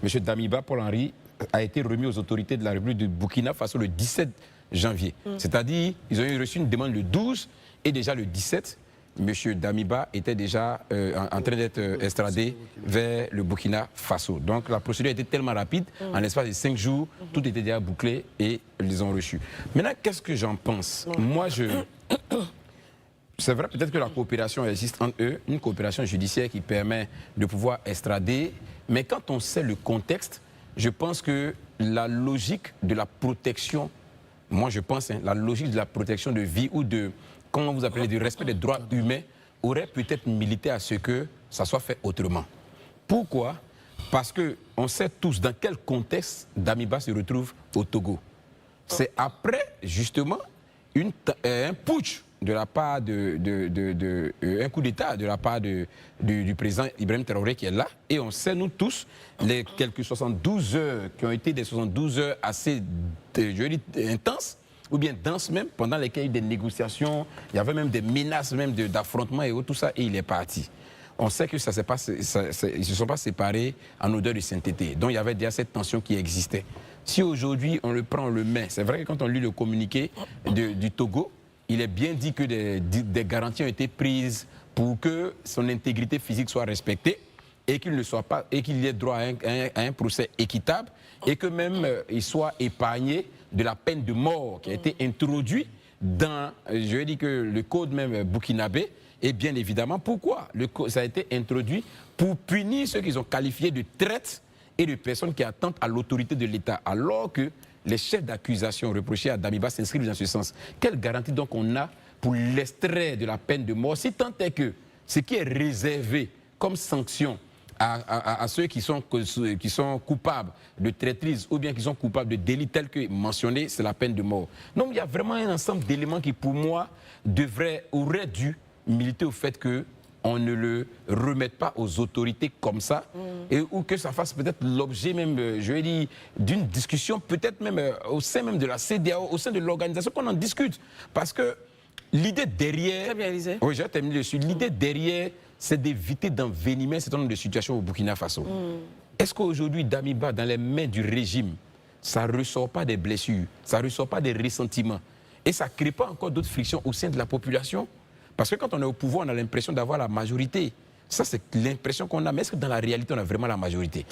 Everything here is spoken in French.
M. Damiba Paul-Henri a été remis aux autorités de la République du Burkina Faso le 17 janvier. C'est-à-dire, ils ont reçu une demande le 12 et déjà le 17, M. Damiba était déjà en train d'être extradé vers le Burkina Faso. Donc la procédure était tellement rapide, en l'espace de 5 jours, tout était déjà bouclé et ils les ont reçus. Maintenant, qu'est-ce que j'en pense? Moi, c'est vrai peut-être que la coopération existe entre eux, une coopération judiciaire qui permet de pouvoir extrader, mais quand on sait le contexte, je pense que la logique de la protection, moi je pense, la logique de la protection de vie ou de, comment vous appelez, du respect des droits humains, aurait peut-être milité à ce que ça soit fait autrement. Pourquoi? Parce qu'on sait tous dans quel contexte Damiba se retrouve au Togo. C'est après, justement, un putsch de la part un coup d'État de la part du président Ibrahim Traoré qui est là. Et on sait, nous tous, les quelques 72 heures qui ont été des 72 heures assez, je dis, intenses, ou bien denses même, pendant lesquelles il y a eu des négociations, il y avait même des menaces même d'affrontement et tout ça, et il est parti. On sait que ils ne se sont pas séparés en odeur de sainteté. Donc il y avait déjà cette tension qui existait. Si aujourd'hui on le prend, on le met, c'est vrai que quand on lit le communiqué du Togo, il est bien dit que des garanties ont été prises pour que son intégrité physique soit respectée et qu'il ne soit pas, et qu'il ait droit à un procès équitable et que même il soit épargné de la peine de mort qui a été introduite dans, je vais dire que le code même burkinabé. Et bien évidemment, pourquoi ça a été introduit? Pour punir ceux qu'ils ont qualifiés de traîtres et de personnes qui attentent à l'autorité de l'État, alors que les chefs d'accusation reprochés à Damiba s'inscrivent dans ce sens. Quelle garantie donc on a pour l'extrait de la peine de mort, si tant est que ce qui est réservé comme sanction à ceux qui sont coupables de traîtrise ou bien qui sont coupables de délits tels que mentionnés, c'est la peine de mort. Donc il y a vraiment un ensemble d'éléments qui, pour moi, auraient dû militer au fait qu'on ne le remette pas aux autorités comme ça, ou que ça fasse peut-être l'objet même, je vais dire, d'une discussion, peut-être même au sein même de la CEDEAO, au sein de l'organisation, qu'on en discute. Parce que l'idée derrière... Très bien, Élisée. Oui, j'ai terminé dessus. L'idée derrière, c'est d'éviter d'envenimer un certain nombre de situations au Burkina Faso. Est-ce qu'aujourd'hui, Damiba, dans les mains du régime, ça ne ressort pas des blessures, ça ne ressort pas des ressentiments, et ça ne crée pas encore d'autres frictions au sein de la population? Parce que quand on est au pouvoir, on a l'impression d'avoir la majorité. Ça, c'est l'impression qu'on a. Mais est-ce que dans la réalité, on a vraiment la majorité?